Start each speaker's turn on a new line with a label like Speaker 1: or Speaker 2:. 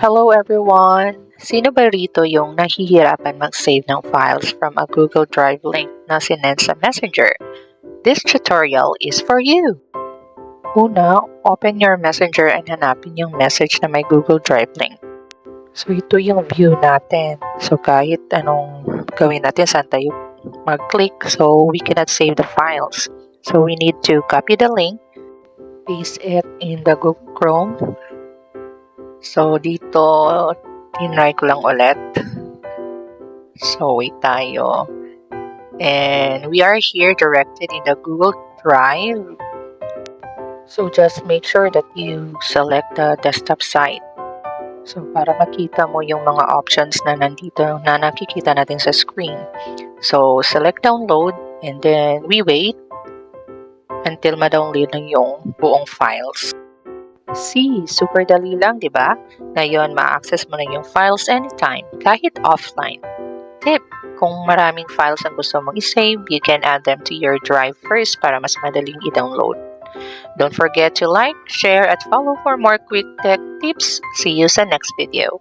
Speaker 1: Hello everyone! Sino ba rito yung nahihirapan mag-save ng files from a Google Drive link na sinend sa Messenger? This tutorial is for you! Una, open your Messenger and hanapin yung message na may Google Drive link. So ito yung view natin. So kahit anong gawin natin, saan tayo mag-click, so we cannot save the files. So we need to copy the link, paste it in the Google Chrome. So, dito, tinry ko lang ulit. So, wait tayo. And we are here directed in the Google Drive. So, just make sure that you select the desktop site. So, para makita mo yung mga options na nandito na nakikita natin sa screen. So, select download and then we wait until ma-download na yung buong files. See, super dali lang, di ba? Ngayon, ma-access mo na yung files anytime, kahit offline. Tip, kung maraming files ang gusto mong i-save, you can add them to your drive first para mas madaling i-download. Don't forget to like, share, at follow for more quick tech tips. See you sa next video.